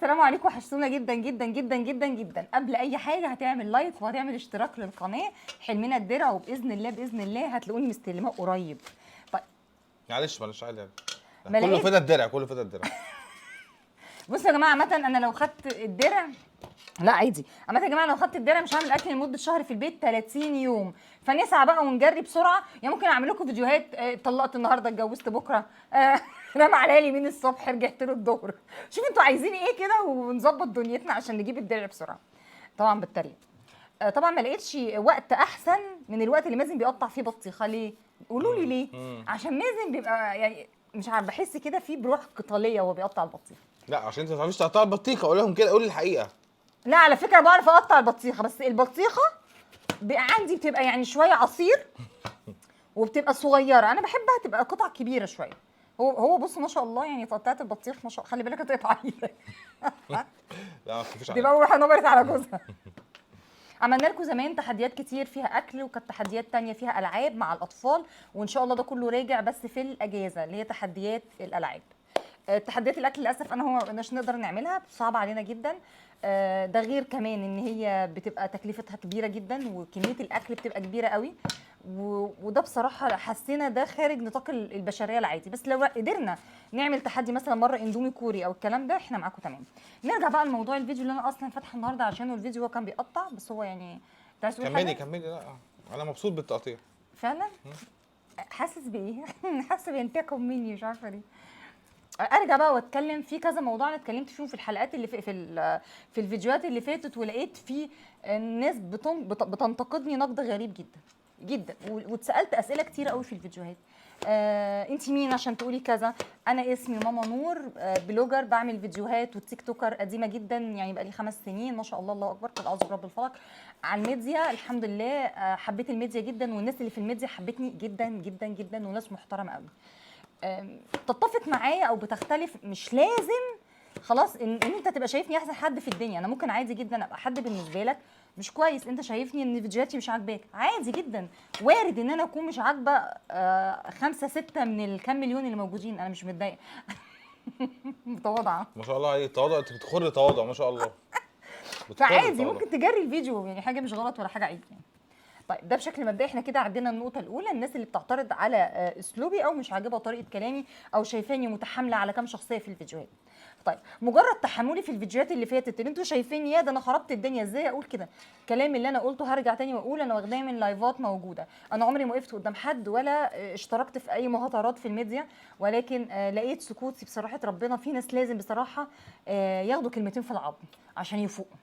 السلام عليكم، وحشتونا جدا جدا جدا جدا جدا. قبل اي حاجه هتعمل لايك وهتعمل اشتراك للقناه. حلمنا الدرع، وباذن الله باذن الله هتلاقوني مستلماه قريب. طيب معلش عادي. ما كله لقيت- فدا الدرع كله فدا الدرع. بصوا يا جماعه، عامه انا لو خدت الدرع، لا عادي، عامه يا جماعه لو خدت الدرع مش هعمل اكل لمده شهر في البيت 30 يوم، فنسعى بقى ونجري بسرعه. يعني ممكن اعمل لكم فيديوهات طلقت النهارده، اتجوزت بكره، رمى عليا اليمين الصبح، رجعت له الظهر. شوفوا انتوا عايزين ايه كده ونظبط دنيتنا عشان نجيب الدرع بسرعه. طبعا بالتريق. طبعا ما لقيتش وقت احسن من الوقت اللي مازن بيقطع فيه بطيخه. ليه؟ قولوا لي ليه؟ عشان مازن بيبقى يعني مش عارف، بحس كده فيه بروح قتاليه وهو بيقطع البطيخه. لا عشان انت ما تعرفيش تقطع البطيخه، قول لهم كده، قول الحقيقه. لا على فكره بعرف اقطع البطيخه، بس البطيخه بقى عندي بتبقى يعني شويه عصير وبتبقى صغيره، انا بحبها تبقى قطع كبيره شويه. هو بص ما شاء الله، يعني تقطعت البطيخ ما شاء الله، خلي بالك هتقطع ايدك. لا ما تخافيش دي عليا. بقى روح نبرت على جوزها. عملنا لكم زمان تحديات كتير فيها اكل، وكانت تحديات تانية فيها العاب مع الاطفال، وان شاء الله ده كله راجع بس في الاجازه اللي هي تحديات الالعاب. تحديات الاكل للاسف انا هو مش نقدر نعملها، صعبه علينا جدا. ده غير كمان ان هي بتبقى تكلفتها كبيره جدا، وكميه الاكل بتبقى كبيره قوي، وده بصراحه حسينا ده خارج نطاق البشريه العادي. بس لو قدرنا نعمل تحدي مثلا مره اندومي كوري او الكلام ده، احنا معاكم تمام. نرجع بقى لموضوع الفيديو اللي انا اصلا فاتحه النهارده عشانه. الفيديو هو كان بيقطع، بس هو يعني انت عايز تقول حاجه؟ كملي لا انا مبسوط بالتقطيع فعلا. حاسس بايه؟ حاسس بينتقم مني، مش عارفه ليه. ارجع بقى واتكلم في كذا موضوع انا اتكلمت فيهم في الحلقات اللي في الفيديوهات اللي فاتت، ولقيت في ناس بتنتقدني نقد غريب جدا جدا، واتسالت اسئله كتير قوي في الفيديوهات. انت مين عشان تقولي كذا؟ انا اسمي ماما نور، بلوجر، بعمل فيديوهات وتيك توكر قديمه جدا، يعني بقى لي 5 سنين ما شاء الله، الله اكبر، قد اعوذ برب الفلق. على الميديا الحمد لله، حبيت الميديا جدا، والناس اللي في الميديا حبتني جدا جدا جدا، وناس محترمه قوي. تتفق معايا او بتختلف، مش لازم خلاص ان انت تبقى شايفني احسن حد في الدنيا. انا ممكن عادي جدا ابقى حد بالنسبه لك مش كويس، انت شايفني ان فيديوهاتي مش عاجباك، عادي جدا، وارد ان انا اكون مش عاجبه 5 6 من الكام مليون اللي موجودين، انا مش متضايقه. متواضعه. ما شاء الله عليك، تواضع، انت بتخر تواضع ما شاء الله. فعادي ممكن تجري الفيديو، يعني حاجه مش غلط ولا حاجه عيب يعني. طيب ده بشكل مبدئي احنا كده عدينا النقطة الأولى، الناس اللي بتعترض على أسلوبي أو مش عاجبها طريقة كلامي أو شايفاني متحاملة على كام شخصية في الفيديوهات. طيب مجرد تحملي في الفيديوهات اللي فاتت اللي انتوا شايفيني يا ده انا خربت الدنيا، ازاي اقول كده؟ الكلام اللي انا قلته هرجع تاني واقول، انا واخداه من لايفات موجوده، انا عمري ما وقفت قدام حد ولا اشتركت في اي مهاترات في الميديا، ولكن لقيت سكوتي بصراحه ربنا في ناس لازم بصراحه ياخدوا كلمتين في العظم عشان يفوقوا،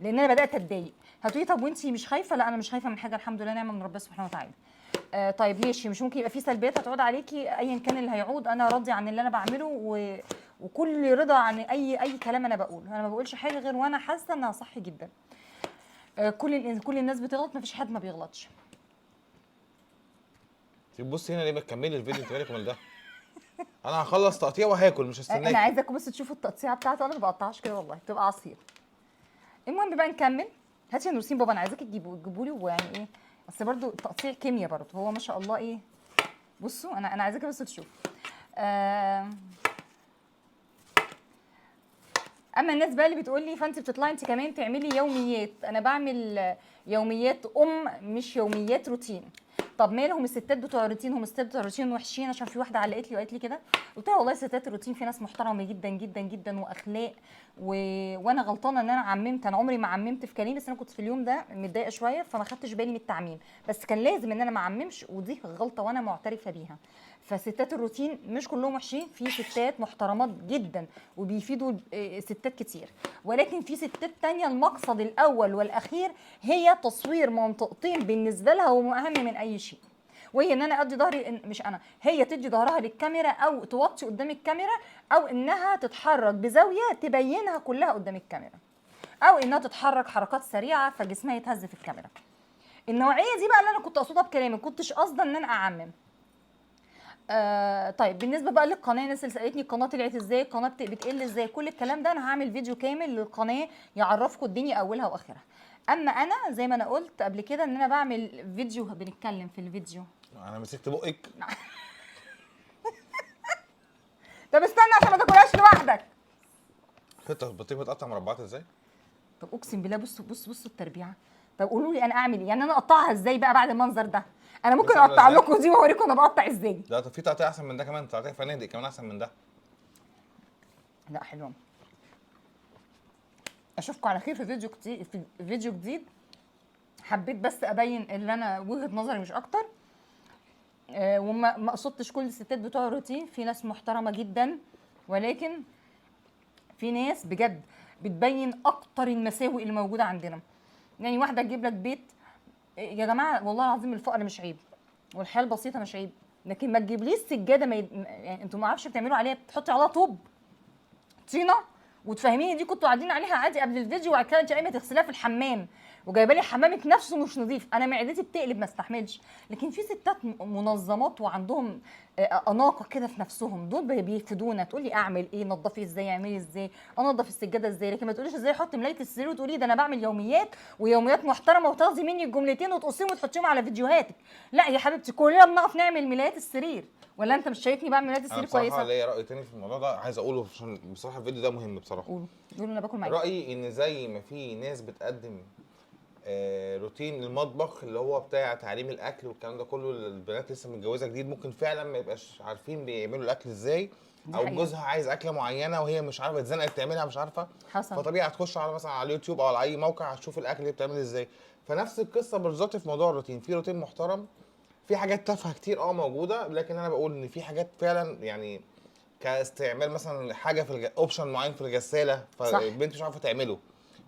لان انا بدات اتضايق. هتقولي طب وانتي مش خايفه؟ لا انا مش خايفه من حاجه، الحمد لله، نعمه من ربنا سبحانه وتعالى. طيب ماشي، مش ممكن يبقى في سلبيات هتعود عليكي؟ ايا كان اللي هيعود انا راضي عن اللي انا بعمله، وكل رضا عن اي كلام انا بقوله. انا ما بقولش حاجه غير وانا حاسه انها صح جدا. كل الناس بتغلط، ما فيش حد ما بيغلطش. بص هنا ليه بتكملي الفيديو؟ انت مالك من ده؟ انا هخلص تقطيع وهاكل، مش انا هستناك. عايزاكم بس تشوفوا التقطيعه بتاعته، انا ما بقطعش كده والله، بتبقى عصير. المهم بقى نكمل. هاتي يا نورسين بابا، انا عايزاكي تجيبوا لي، ويعني ايه، بس برضو تقطيع كيمياء برضو، هو ما شاء الله ايه. بصوا انا عايزاكي بس تشوفوا. اما الناس بقى اللي بتقول لي فانت بتطلعي انت كمان تعملي يوميات، انا بعمل يوميات مش يوميات روتين. طب مالهم الستات بتوع الروتين؟ هم الستات بتوع الروتين وحشين؟ عشان في واحده علقت لي وقالت لي كده، قلت لها والله ستات الروتين في ناس محترمه جدا جدا جدا واخلاق، وانا غلطانه ان انا عممت، انا عمري ما عممت في كلامي، بس انا كنت في اليوم ده متضايقه شويه فما خدتش بالي من التعميم، بس كان لازم ان انا ما اعممش، ودي غلطه وانا معترفه بيها. فستات الروتين مش كلهم وحشين، في ستات محترمات جدا وبيفيدوا ستات كتير، ولكن في ستات تانية المقصد الاول والاخير هي تصوير منطقتين بالنسبه لها واهم من اي شيء، وهي ان انا ادي ظهري، مش انا، هي تدي ظهرها للكاميرا او توطي قدام الكاميرا، او انها تتحرك بزاويه تبينها كلها قدام الكاميرا، او انها تتحرك حركات سريعه فجسمها يتهز في الكاميرا. النوعيه دي بقى اللي انا كنت اقصدها بكلامي، كنتش قاصده ان انا اعمم. طيب بالنسبه بقى للقناه، الناس اللي سالتني القناه طلعت ازاي، القناه بتقل ازاي، كل الكلام ده انا هعمل فيديو كامل للقناه يعرفكم الدنيا اولها واخرها. اما انا زي ما انا قلت قبل كده ان انا بعمل فيديو، بنتكلم في الفيديو. انا مسكت بقك. طب استنى عشان ما تاكلهاش لوحدك. انت البطيخ بتقطع مربعات ازاي؟ طب اقسم بالله بصوا التربيعه. طب قولوا لي انا اعمل ايه؟ يعني انا اقطعها ازاي بقى بعد المنظر ده؟ انا ممكن بص عاملة اقطع ازاي؟ لكم دي واوريكم انا بقطع ازاي. لا طب في تقطيع احسن من ده كمان، تقطيع فنادق كمان احسن من ده. لا حلوه. اشوفكم على خير في فيديو كتير، في فيديو جديد. حبيت بس ابين اللي انا وجهه نظري مش اكتر. وما ما قصدتش كل الستات بتوع الروتين، في ناس محترمه جدا، ولكن في ناس بجد بتبين اكتر المساوئ اللي موجوده عندنا. يعني واحده تجيب لك بيت، يا جماعه والله العظيم الفقر مش عيب، والحياه البسيطه مش عيب، لكن ما تجيبليش سجاده يعني انتوا ما اعرفش بتعملوا عليها، بتحطي عليها طوب طينه وتفهميني دي كنتوا قاعدين عليها عادي قبل الفيديو، وبعد كده انت قايمه تغسليها في الحمام وجايبه لي حمامك نفسه مش نظيف. انا معدتي بتقلب ما استحملش. لكن في ستات منظمات وعندهم اناقه كده في نفسهم، دول بيفيدونا. تقولي اعمل ايه، نظفي ازاي، اعملي ازاي، انضف السجاده ازاي، لكن ما تقوليش ازاي احط ملايه السرير وتقولي ده انا بعمل يوميات ويوميات محترمه وتاخدي مني الجملتين وتقصيهم وتحطيهم على فيديوهاتك. لا يا حبيبتي كلنا بنقف نعمل ملايات السرير، ولا انت مش شايفني بعمل ملايات انا السرير بصراحه كويسه؟ ليا راي تاني في الموضوع ده عايز اقوله، عشان بصراحه الفيديو ده مهم بصراحه. قولوا انا باكل معاكي. رايي ان زي ما في ناس بتقدم روتين المطبخ اللي هو بتاع تعليم الاكل والكلام ده كله، البنات لسه متجوزه جديد ممكن فعلا ما يبقاش عارفين بيعملوا الاكل ازاي، دي او حقيقة. جوزها عايز اكله معينه وهي مش عارفه، اتزنقت تعملها مش عارفه، حصل. فطبيعي هتخش على مثلا على اليوتيوب او على اي موقع هتشوف الاكل اللي بتعمل ازاي. فنفس القصه بالظبط في موضوع الروتين، في روتين محترم، في حاجات تافهه كتير موجوده، لكن انا بقول ان في حاجات فعلا يعني كاستعمال مثلا حاجه في اوبشن معين في الغساله صح. فالبنت مش عارفه تعمله،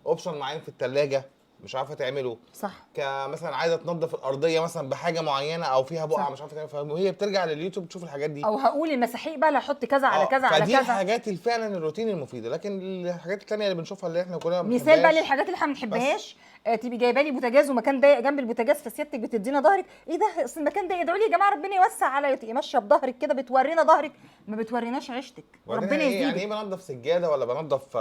اوبشن معين في الثلاجه مش عارفه تعمله، صح. كمثلا عايزه تنظف الارضيه مثلا بحاجه معينه او فيها بقعه صح. مش عارفه تعمل، فهي بترجع لليوتيوب تشوف الحاجات دي. او هقول المساحيق بقى، لا احط كذا على كذا على فدي كذا. الحاجات اللي فعلا الروتين المفيده، لكن الحاجات التانيه اللي بنشوفها اللي احنا كلنا ما مثال بقى بنحبهاش. للحاجات اللي احنا ما بنحبهاش، تبقي جايبه لي بوتاجاز ومكان ضيق جنب البوتاجاز، فسيادتك بتدينا ظهرك. ايه ده، اصل المكان ضيق، ادعوا لي يا جماعه ربنا يوسع عليا. تبقي ماشيه بظهرك كده بتورينا ظهرك، ما بتوريناش عيشتك، وبعدين وربنا يعني يزيدك. ايه بنضف سجاده ولا بنضف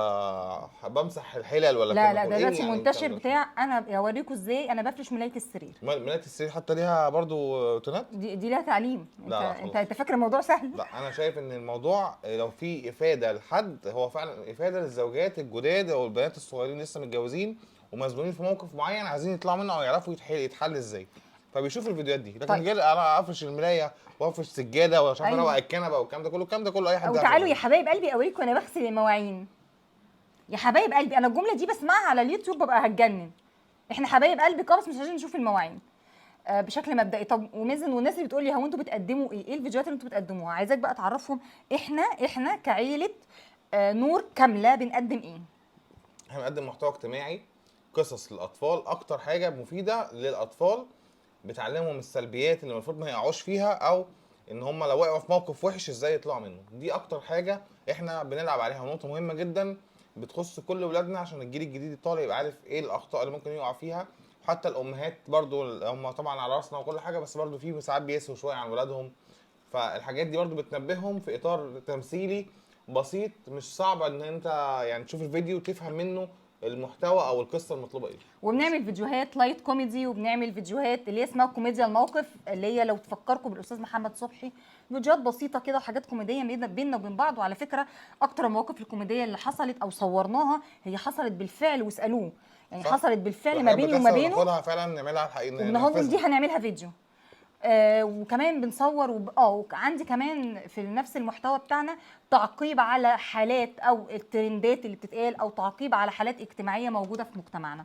بمسح الحلل ولا لا الكلام ده لا، كله؟ ده ايه دلوقتي يعني منتشر الكلام ده؟ بتاع، انا اوريكم ازاي انا بفرش ملايه السرير. ملايه السرير حتى ليها برضو تونات؟ دي لها تعليم. انت لا انت خلاص. انت فاكر الموضوع سهل؟ لا انا شايف ان الموضوع لو في افاده لحد هو فعلا افاده للزوجات الجداد او البنات الصغيرين لسه متجوزين ومزنوقين في موقف معين عايزين يطلعوا منه او يعرفوا يتحل ازاي، فبيشوفوا الفيديوهات دي. لكن طيب. غير انا افرش الملايه وافرش سجاده ولا مش عارف اروق ايوه. الكنبه والكلام ده كله، الكلام ده كله اي حد او يعرف تعالوا يا يعمله. حبايب قلبي اوريكم انا بغسل المواعين. يا حبايب قلبي انا الجمله دي بسمعها على اليوتيوب ببقى هتجنن. احنا حبايب قلبي خالص مش عايزين نشوف المواعين بشكل مبدئي. طب ومازن والناس اللي بتقول لي هو انتوا بتقدموا ايه الفيديوهات اللي انتوا بتقدموها؟ عايزاك بقى تعرفهم احنا كعيله نور كامله بنقدم ايه. احنا بنقدم محتوى اجتماعي، قصص للاطفال، اكتر حاجه مفيده للاطفال بتعلمهم السلبيات اللي المفروض ما يقعوش فيها، او ان هم لو وقعوا في موقف وحش ازاي يطلعوا منه. دي اكتر حاجه احنا بنلعب عليها، نقطه مهمه جدا بتخص كل ولادنا عشان الجيل الجديد الطالع يبقى عارف ايه الاخطاء اللي ممكن يقع فيها. حتى الامهات برضو هم طبعا على راسنا وكل حاجه، بس برضو في ساعات بيسهوا شويه عن ولادهم، فالحاجات دي برضو بتنبههم في اطار تمثيلي بسيط، مش صعب ان انت يعني تشوف الفيديو وتفهم منه المحتوى او القصه المطلوبه ايه. وبنعمل فيديوهات لايت كوميدي، وبنعمل فيديوهات اللي هي اسمها كوميديا الموقف، اللي هي لو تفكركم بالاستاذ محمد صبحي، فيديوهات بسيطه كده وحاجات كوميديه بيننا وبين بعض. وعلى فكره اكتر المواقف الكوميديه اللي حصلت او صورناها هي حصلت بالفعل، واسالوه يعني صح؟ حصلت بالفعل ما وحاجات بيني وما بتحصل بينه. وناخدها فعلا نعملها على الحقيقه وبنهضم دي ننفذها. هنعملها فيديو. وكمان بنصور وعندي كمان في نفس المحتوى بتاعنا تعقيب على حالات او الترندات اللي بتتقال، او تعقيب على حالات اجتماعيه موجوده في مجتمعنا.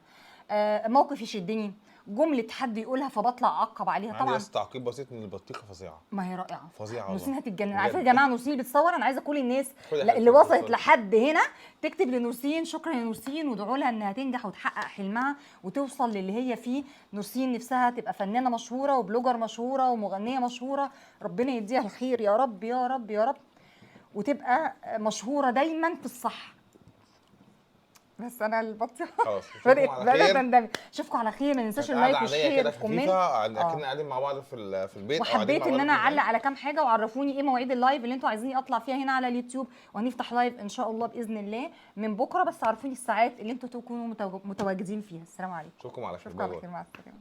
موقف يشدني، جمله حد يقولها فبطلع اعقب عليها عندي طبعا. بس تعقيب بسيط ان البطيخه فظيعه. ما هي رائعه فظيعه نورسين، والله. هتتجنن على بجد. فكره يا جماعه. نورسين اللي بتصور، انا عايزه كل الناس خد يا اللي حبيبتي وصلت اتفضلي. لحد هنا تكتب لنورسين شكرا يا نورسين، وادعوا لها انها تنجح وتحقق حلمها وتوصل للي هي فيه. نورسين نفسها تبقى فنانه مشهوره وبلوجر مشهوره ومغنيه مشهوره، ربنا يديها الخير يا رب يا رب يا رب، وتبقى مشهوره دايما في الصح. بس انا البطيخه خلاص اشوفكم على بدات خير. تندمج. اشوفكم على خير، ما ننساش كانت قعده اللايك عاديه والشير كده والكومنت. خفيفه، اكننا قاعدين مع بعض في البيت او قاعدين وحبيت مع بعض ان في انا اعلق المكان. على كام حاجه، وعرفوني ايه مواعيد اللايف اللي انتوا عايزيني اطلع فيها هنا على اليوتيوب، وهنفتح لايف ان شاء الله باذن الله من بكره، بس عرفوني الساعات اللي انتوا تكونوا متواجدين فيها. السلام عليكم. اشوفكم على خير. اشوفكم باي على باي. خير، مع السلامه.